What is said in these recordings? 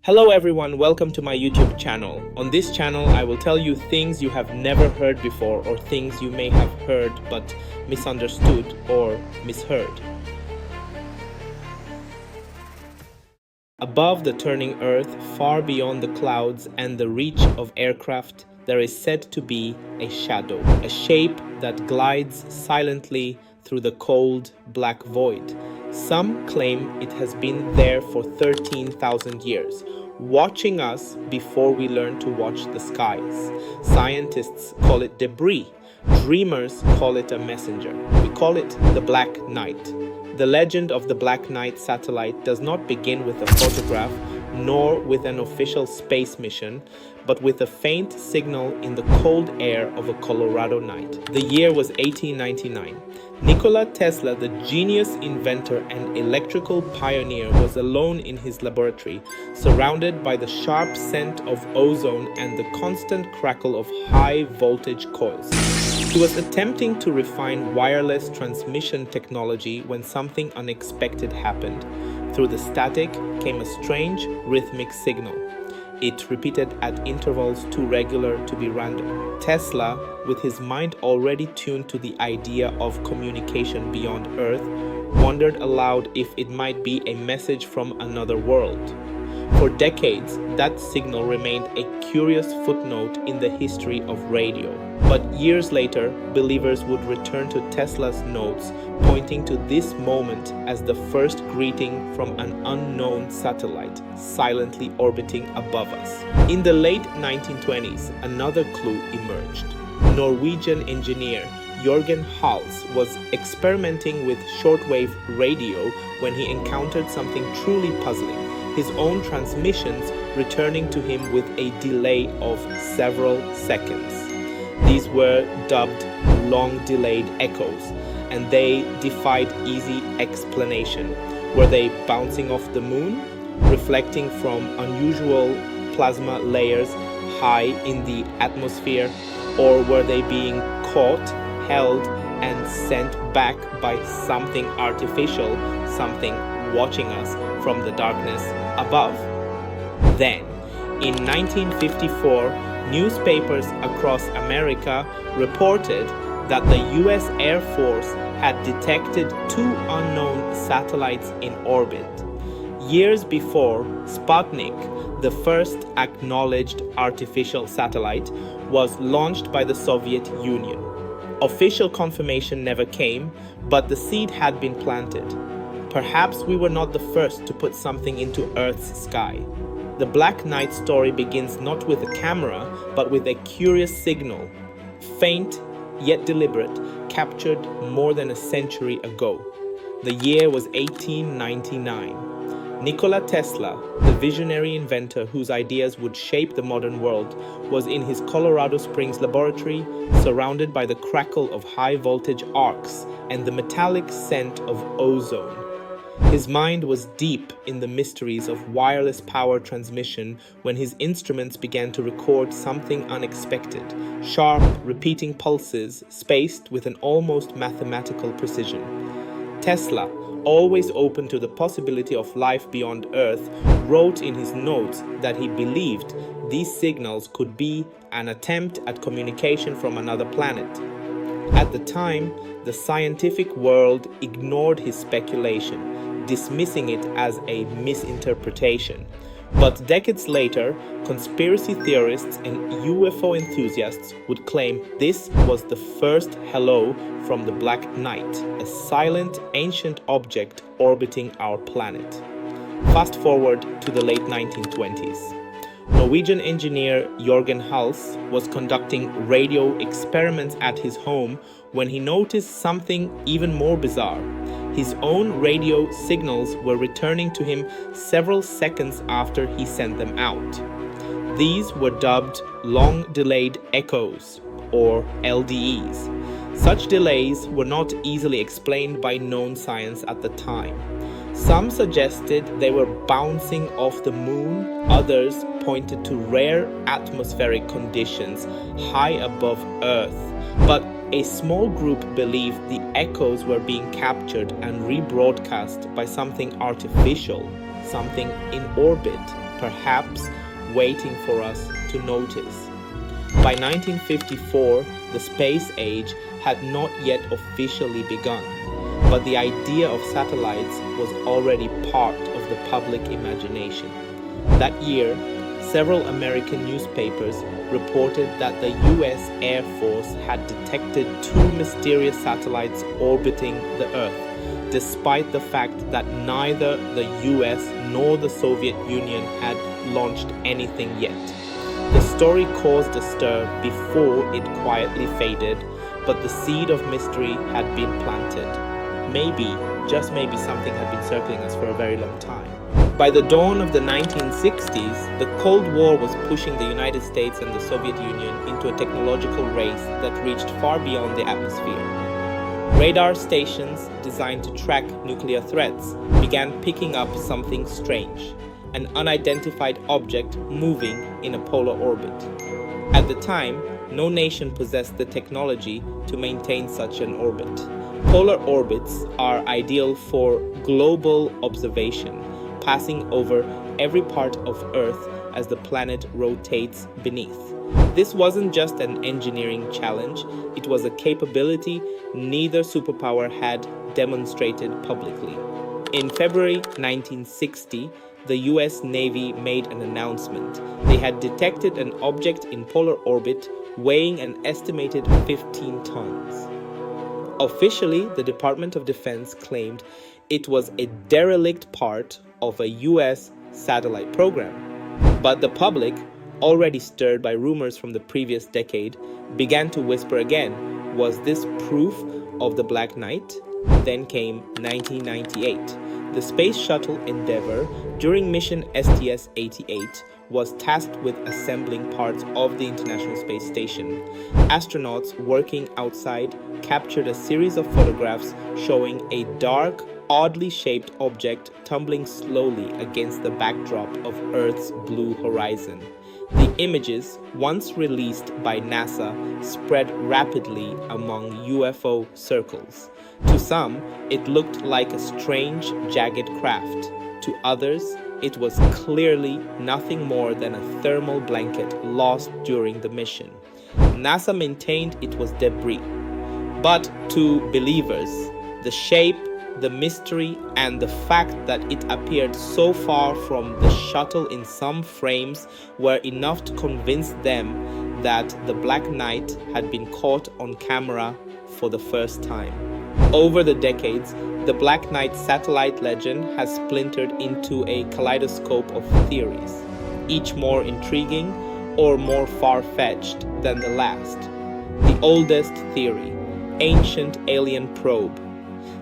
Hello everyone, welcome to my YouTube channel. On this channel, I will tell you things you have never heard before or things you may have heard but misunderstood or misheard. Above the turning earth, far beyond the clouds and the reach of aircraft, there is said to be a shadow, a shape that glides silently through the cold, black void. Some claim it has been there for 13,000 years, watching us before we learn to watch the skies. Scientists call it debris. Dreamers call it a messenger. We call it the Black Knight. The legend of the Black Knight satellite does not begin with a photograph, nor with an official space mission, but with a faint signal in the cold air of a Colorado night. The year was 1899. Nikola Tesla, the genius inventor and electrical pioneer, was alone in his laboratory, surrounded by the sharp scent of ozone and the constant crackle of high-voltage coils. He was attempting to refine wireless transmission technology when something unexpected happened. Through the static came a strange, rhythmic signal. It repeated at intervals too regular to be random. Tesla, with his mind already tuned to the idea of communication beyond Earth, wondered aloud if it might be a message from another world. For decades, that signal remained a curious footnote in the history of radio. But years later, believers would return to Tesla's notes, pointing to this moment as the first greeting from an unknown satellite, silently orbiting above us. In the late 1920s, another clue emerged. Norwegian engineer Jørgen Hals was experimenting with shortwave radio when he encountered something truly puzzling. His own transmissions returning to him with a delay of several seconds. These were dubbed long-delayed echoes, and they defied easy explanation. Were they bouncing off the moon, reflecting from unusual plasma layers high in the atmosphere, or were they being caught, held, and sent back by something artificial, something watching us from the darkness above? Then, in 1954, newspapers across America reported that the US Air Force had detected two unknown satellites in orbit. Years before, Sputnik, the first acknowledged artificial satellite, was launched by the Soviet Union. Official confirmation never came, but the seed had been planted. Perhaps we were not the first to put something into Earth's sky. The Black Knight story begins not with a camera, but with a curious signal, faint yet deliberate, captured more than a century ago. The year was 1899. Nikola Tesla, the visionary inventor whose ideas would shape the modern world, was in his Colorado Springs laboratory, surrounded by the crackle of high-voltage arcs and the metallic scent of ozone. His mind was deep in the mysteries of wireless power transmission when his instruments began to record something unexpected, sharp, repeating pulses spaced with an almost mathematical precision. Tesla, always open to the possibility of life beyond Earth, wrote in his notes that he believed these signals could be an attempt at communication from another planet. At the time, the scientific world ignored his speculation, dismissing it as a misinterpretation. But decades later, conspiracy theorists and UFO enthusiasts would claim this was the first hello from the Black Knight, a silent, ancient object orbiting our planet. Fast forward to the late 1920s. Norwegian engineer Jørgen Hals was conducting radio experiments at his home when he noticed something even more bizarre. His own radio signals were returning to him several seconds after he sent them out. These were dubbed long-delayed echoes, or LDEs. Such delays were not easily explained by known science at the time. Some suggested they were bouncing off the moon, others pointed to rare atmospheric conditions high above Earth. But a small group believed the echoes were being captured and rebroadcast by something artificial, something in orbit. perhaps waiting for us to notice. By 1954, the space age had not yet officially begun, but the idea of satellites was already part of the public imagination. That year, several American newspapers reported that the US Air Force had detected two mysterious satellites orbiting the Earth, despite the fact that neither the US nor the Soviet Union had launched anything yet. The story caused a stir before it quietly faded, but the seed of mystery had been planted. Maybe, just maybe, something had been circling us for a very long time. By the dawn of the 1960s, the Cold War was pushing the United States and the Soviet Union into a technological race that reached far beyond the atmosphere. Radar stations designed to track nuclear threats began picking up something strange, an unidentified object moving in a polar orbit. At the time, no nation possessed the technology to maintain such an orbit. Polar orbits are ideal for global observation, passing over every part of Earth as the planet rotates beneath. This wasn't just an engineering challenge, it was a capability neither superpower had demonstrated publicly. In February 1960, the US Navy made an announcement. They had detected an object in polar orbit weighing an estimated 15 tons. Officially, the Department of Defense claimed it was a derelict part of a US satellite program. But the public, already stirred by rumors from the previous decade, began to whisper again, was this proof of the Black Knight? Then came 1998. The Space Shuttle Endeavour, during mission STS-88, was tasked with assembling parts of the International Space Station. Astronauts working outside captured a series of photographs showing a dark, oddly shaped object tumbling slowly against the backdrop of Earth's blue horizon. The images, once released by NASA, spread rapidly among UFO circles. To some, it looked like a strange, jagged craft. To others, it was clearly nothing more than a thermal blanket lost during the mission. NASA maintained it was debris. But to believers, the shape, the mystery, and the fact that it appeared so far from the shuttle in some frames were enough to convince them that the Black Knight had been caught on camera for the first time. Over the decades, the Black Knight satellite legend has splintered into a kaleidoscope of theories, each more intriguing or more far-fetched than the last. The oldest theory, ancient alien probe.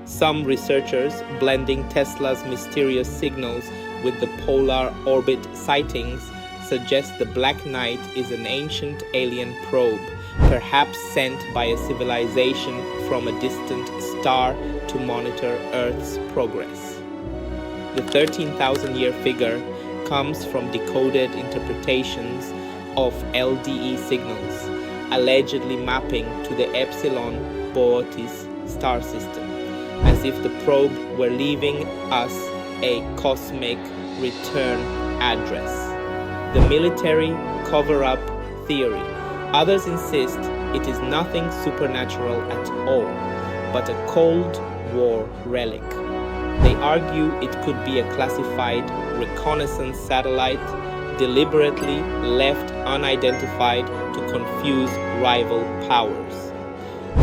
Some researchers, blending Tesla's mysterious signals with the polar orbit sightings, suggest the Black Knight is an ancient alien probe, perhaps sent by a civilization from a distant star to monitor Earth's progress. The 13,000-year figure comes from decoded interpretations of LDE signals, allegedly mapping to the Epsilon Boötis star system, as if the probe were leaving us a cosmic return address. The military cover-up theory. Others insist it is nothing supernatural at all, but a Cold War relic. They argue it could be a classified reconnaissance satellite deliberately left unidentified to confuse rival powers.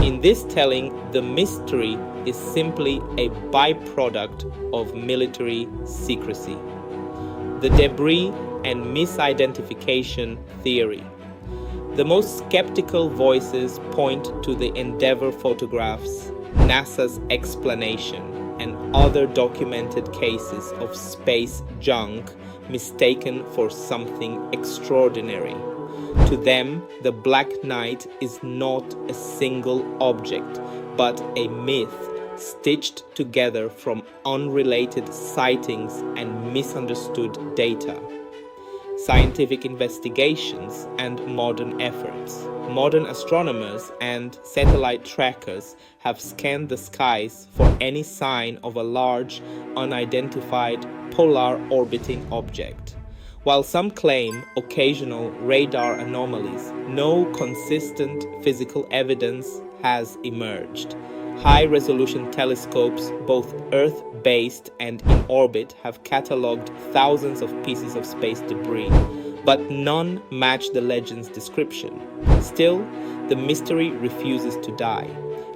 In this telling, the mystery is simply a byproduct of military secrecy. The debris and misidentification theory. The most skeptical voices point to the Endeavour photographs, NASA's explanation, and other documented cases of space junk mistaken for something extraordinary. To them, the Black Knight is not a single object, but a myth stitched together from unrelated sightings and misunderstood data. Scientific investigations and modern efforts. Modern astronomers and satellite trackers have scanned the skies for any sign of a large, unidentified polar orbiting object. While some claim occasional radar anomalies, no consistent physical evidence has emerged. High-resolution telescopes, both Earth-based and in orbit, have catalogued thousands of pieces of space debris, but none match the legend's description. Still, the mystery refuses to die.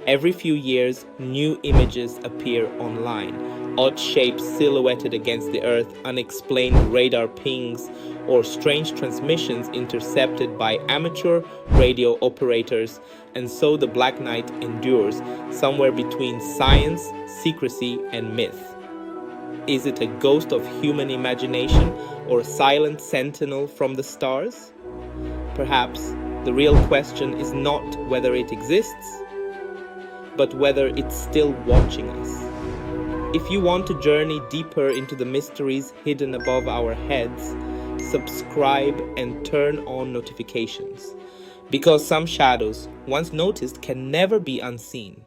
Every few years, new images appear online. Odd shapes silhouetted against the Earth, unexplained radar pings, or strange transmissions intercepted by amateur radio operators, and so the Black Night endures, somewhere between science, secrecy, and myth. Is it a ghost of human imagination or a silent sentinel from the stars? Perhaps the real question is not whether it exists, but whether it's still watching us. If you want to journey deeper into the mysteries hidden above our heads, subscribe and turn on notifications, because some shadows, once noticed, can never be unseen.